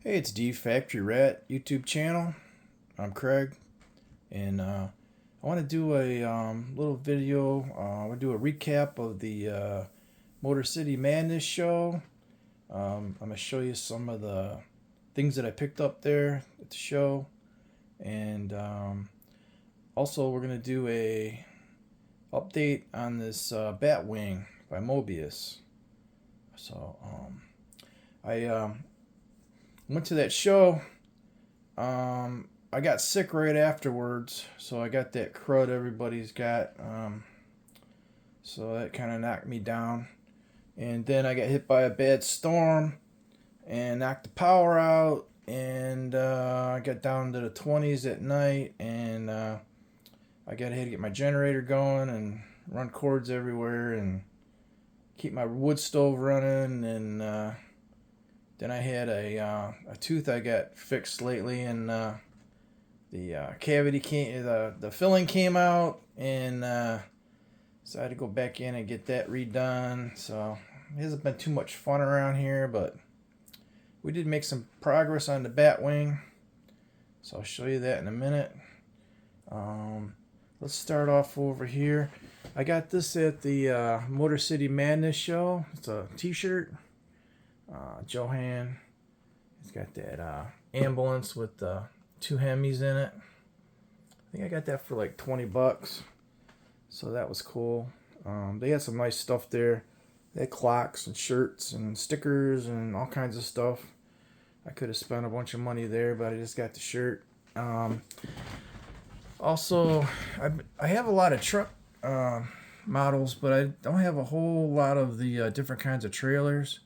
Hey, it's D Factory Rat YouTube channel. I'm Craig, and I want to do a little video. I want to do a recap of the Motor City Madness show. I'm going to show you some of the things that I picked up there at the show, and also we're going to do a update on this Batwing by MOEBIUS. So I went to that show. I got sick right afterwards, so I got that crud everybody's got. So that kind of knocked me down. And then I got hit by a bad storm and knocked the power out. And I got down to the 20s at night, and I had to get my generator going and run cords everywhere and keep my wood stove running. And then I had a tooth I got fixed lately, and the cavity came, the filling came out, and so I had to go back in and get that redone. So it hasn't been too much fun around here, but we did make some progress on the Batwing. So I'll show you that in a minute. Let's start off over here. I got this at the Motor City Madness show. It's a t-shirt. Johan. He's got that ambulance with two Hemis in it. I think I got that for like $20. So that was cool. They had some nice stuff there. They had clocks and shirts and stickers and all kinds of stuff. I could have spent a bunch of money there, but I just got the shirt. Also, I have a lot of truck models, but I don't have a whole lot of the different kinds of trailers.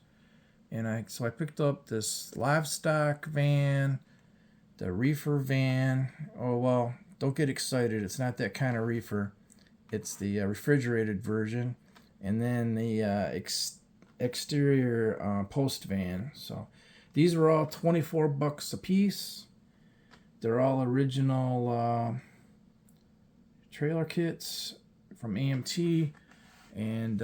And so I picked up this livestock van, the reefer van. Oh, well, don't get excited. It's not that kind of reefer. It's the refrigerated version. And then the exterior post van. So these were all $24 a piece. They're all original trailer kits from AMT. And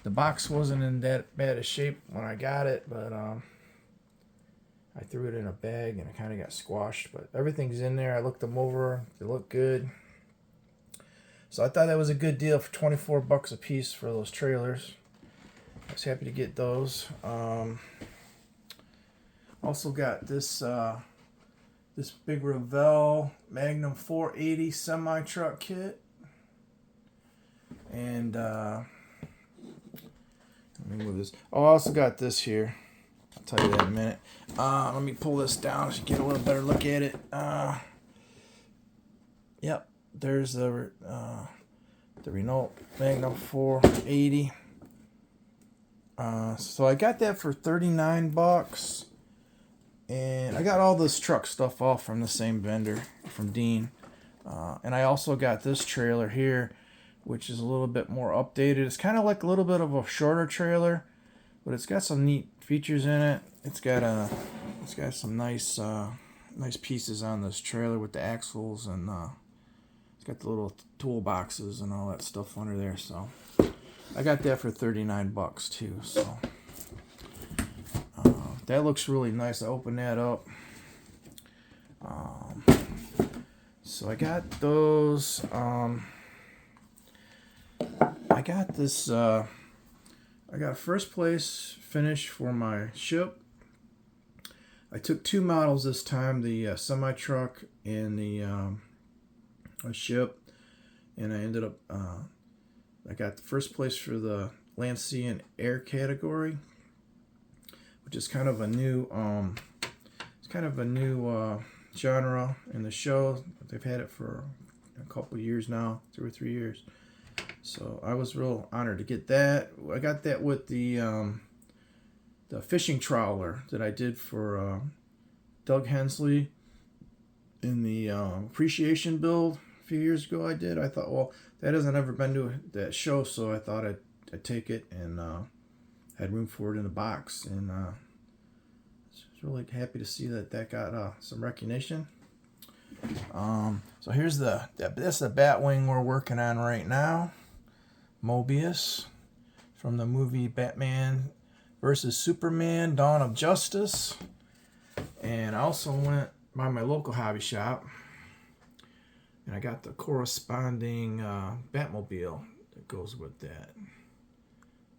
the box wasn't in that bad a shape when I got it, but I threw it in a bag and it kind of got squashed. But everything's in there. I looked them over. They look good. So I thought that was a good deal for $24 a piece for those trailers. I was happy to get those. Also got this this big Revell Magnum 480 semi-truck kit. And let me move this. Oh, I also got this here. I'll tell you that in a minute. Let me pull this down so you get a little better look at it. Yep, there's the Renault Magnum 480. So I got that for $39, and I got all this truck stuff all from the same vendor, from Dean. And I also got this trailer here, which is a little bit more updated. It's kind of like a little bit of a shorter trailer, but it's got some neat features in it. It's got some nice pieces on this trailer with the axles, and it's got the little toolboxes and all that stuff under there. So I got that for $39 too. So that looks really nice. I opened that up. So I got those. I got this. I got a first place finish for my ship. I took two models this time, the semi truck and the ship, and I ended up. I got the first place for the land, sea, and air category, which is kind of a new. It's kind of a new genre in the show. They've had it for a couple of years now, 2 or 3 years. So I was real honored to get that. I got that with the fishing trawler that I did for Doug Hensley in the appreciation build a few years ago. I thought, well, that hasn't ever been to that show, so I thought I'd take it, and had room for it in the box, and I was really happy to see that got some recognition. So here's that's the Batwing we're working on right now. MOEBIUS from the movie Batman versus Superman: Dawn of Justice. And I also went by my local hobby shop, and I got the corresponding Batmobile that goes with that.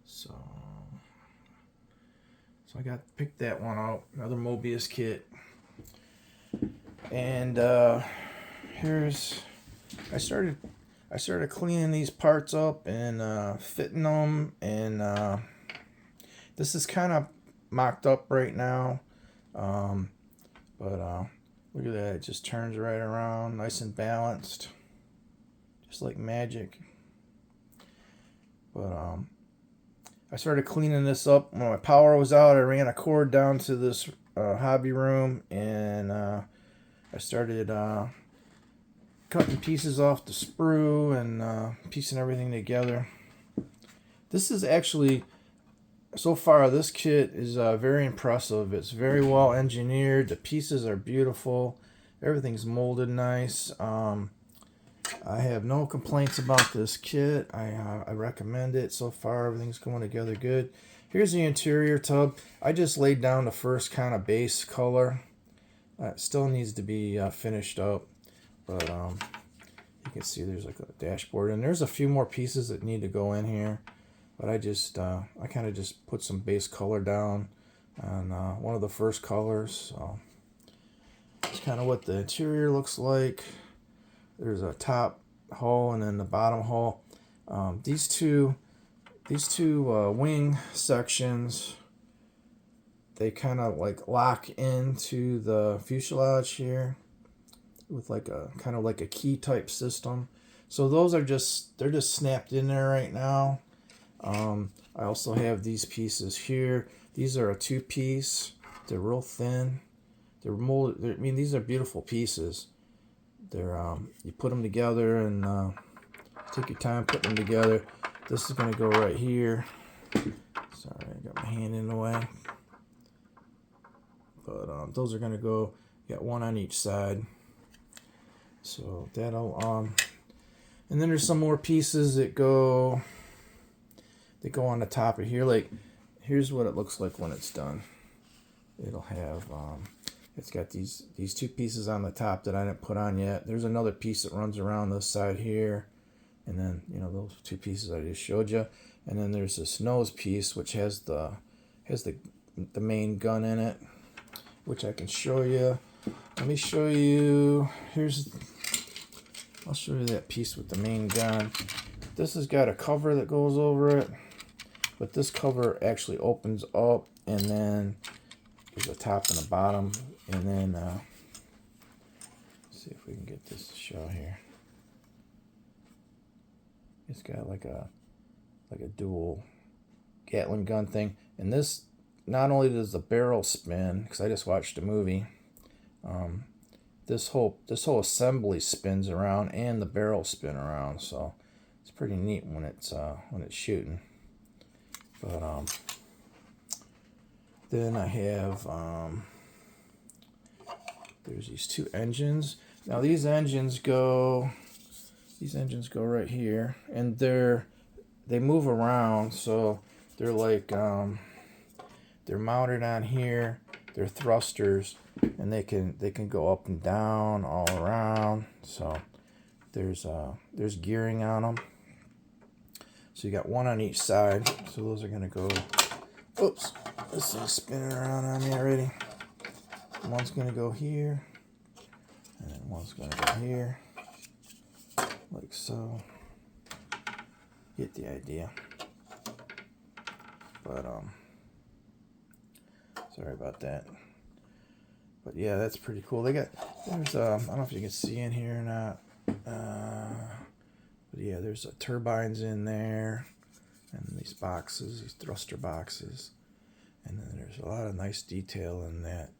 So I picked that one out. Another MOEBIUS kit. And I started cleaning these parts up and fitting them, and this is kind of mocked up right now, but look at that, it just turns right around, nice and balanced, just like magic. But I started cleaning this up when my power was out. I ran a cord down to this hobby room, and I started cutting pieces off the sprue and piecing everything together. This is actually, so far, this kit is very impressive. It's very well engineered. The pieces are beautiful. Everything's molded nice. I have no complaints about this kit. I recommend it. So far, everything's going together good. Here's the interior tub. I just laid down the first kind of base color. It still needs to be finished up, but you can see there's like a dashboard, and there's a few more pieces that need to go in here. But I kind of just put some base color down on one of the first colors. So it's kind of what the interior looks like. There's a top hull and then the bottom hull. These two wing sections, they kind of like lock into the fuselage here with like a kind of like a key type system. So those are they're just snapped in there right now. I also have these pieces here. These are a 2-piece. They're real thin. They're molded. I mean, these are beautiful pieces. They're you put them together and take your time putting them together. This is going to go right here. Sorry, I got my hand in the way. But those are going to go. You got one on each side. So that'll and then there's some more pieces that go on the top of here. Like, here's what it looks like when it's done. It'll have it's got these 2 pieces on the top that I didn't put on yet. There's another piece that runs around this side here, and then those 2 pieces I just showed you, and then there's this nose piece which has the main gun in it, which I can show you. Let me show you. I'll show you that piece with the main gun. This has got a cover that goes over it, but this cover actually opens up, and then there's a top and a bottom, and then let's see if we can get this to show here. It's got like a dual Gatling gun thing, and this, not only does the barrel spin, because I just watched a movie, this whole assembly spins around and the barrel spin around, so it's pretty neat when it's shooting. But then I have there's these 2 engines. Now these engines go right here, and they move around, so they're like they're mounted on here. They're thrusters, and they can go up and down all around. So there's gearing on them. So you got one on each side. So those are gonna go. Oops, this thing's spinning around on me already. One's gonna go here, and then one's gonna go here, like so. Get the idea. But sorry about that. But yeah, that's pretty cool. There's I don't know if you can see in here or not. But yeah, there's turbines in there, and these boxes, these thruster boxes, and then there's a lot of nice detail in that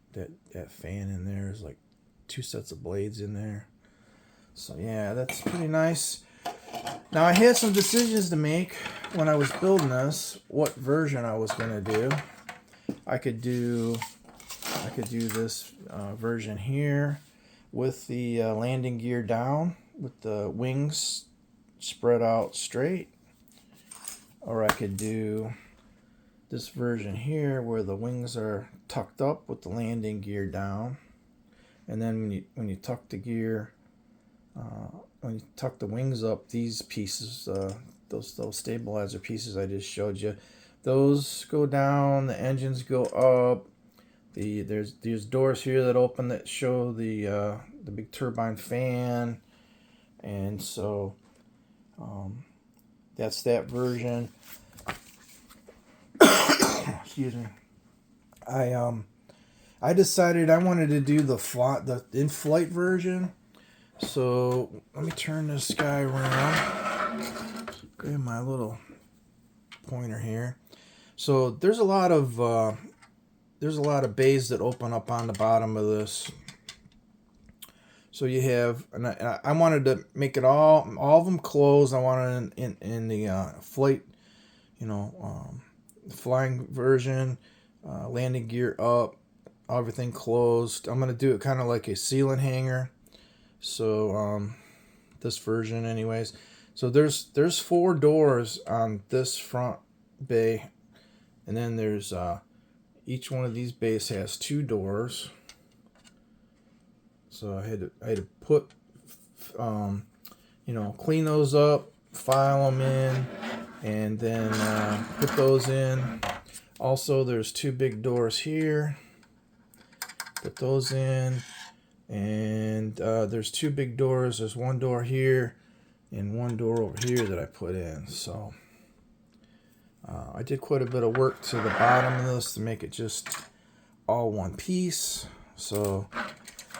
fan in there. There's like 2 sets of blades in there. So yeah, that's pretty nice. Now I had some decisions to make when I was building this, what version I was gonna do. I could do this version here with the landing gear down, with the wings spread out straight, or I could do this version here where the wings are tucked up with the landing gear down, and then when you tuck the gear, when you tuck the wings up, these pieces, those stabilizer pieces I just showed you, those go down, the engines go up. There's doors here that open that show the big turbine fan, and so that's that version. Excuse me. I decided I wanted to do the in-flight version. So let me turn this guy around. Grab my little pointer here. So there's a lot of bays that open up on the bottom of this. So you have, and I wanted to make it all of them closed. I wanted in the flight, flying version, landing gear up, everything closed. I'm gonna do it kind of like a ceiling hanger. So this version, anyways. So there's 4 doors on this front bay, and then there's each one of these bays has 2 doors. So I had to put clean those up, file them in, and then put those in. Also, there's 2 big doors here. Put those in. And there's 2 big doors. There's 1 door here and 1 door over here that I put in. So I did quite a bit of work to the bottom of this to make it just all one piece. So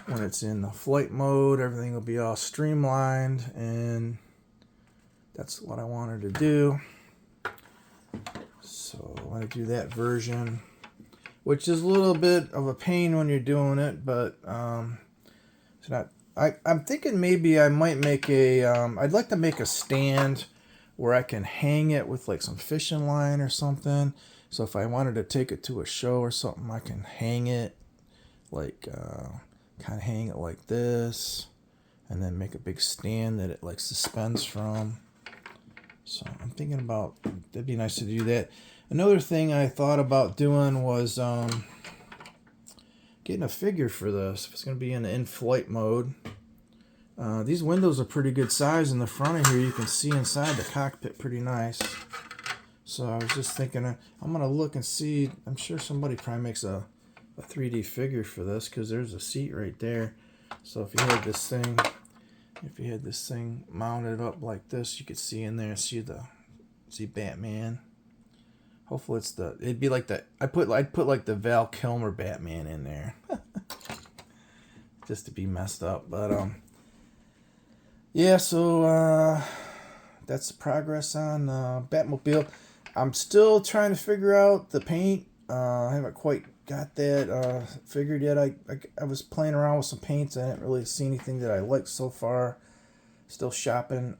when it's in the flight mode, everything will be all streamlined, and that's what I wanted to do. So I want to do that version, which is a little bit of a pain when you're doing it, but it's not. I'm thinking maybe I might make a. I'd like to make a stand where I can hang it with like some fishing line or something. So if I wanted to take it to a show or something, I can hang it like kind of hang it like this, and then make a big stand that it like suspends from. So I'm thinking about, that'd be nice to do that. Another thing I thought about doing was getting a figure for this. If it's going to be in the in-flight mode. These windows are pretty good size in the front of here. You can see inside the cockpit pretty nice. So I was just thinking, I'm going to look and see. I'm sure somebody probably makes a 3D figure for this, because there's a seat right there. So if you had this thing mounted up like this, you could see in there, see Batman. Hopefully it'd be like the, I'd put like the Val Kilmer Batman in there. Just to be messed up. But yeah, so that's the progress on Batmobile. I'm still trying to figure out the paint. I haven't quite got that figured yet. I was playing around with some paints. I didn't really see anything that I liked so far. Still shopping.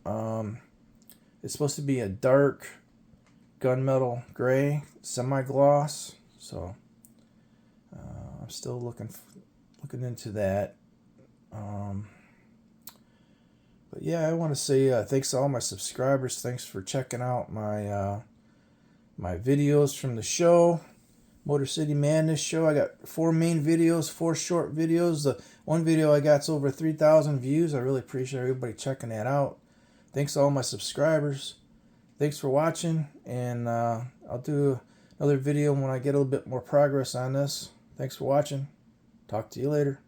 It's supposed to be a dark gunmetal gray, semi-gloss. So I'm still looking into that. But yeah, I want to say thanks to all my subscribers. Thanks for checking out my my videos from the show, Motor City Madness show. I got 4 main videos, 4 short videos. The one video I got's over 3,000 views. I really appreciate everybody checking that out. Thanks to all my subscribers. Thanks for watching, and I'll do another video when I get a little bit more progress on this. Thanks for watching. Talk to you later.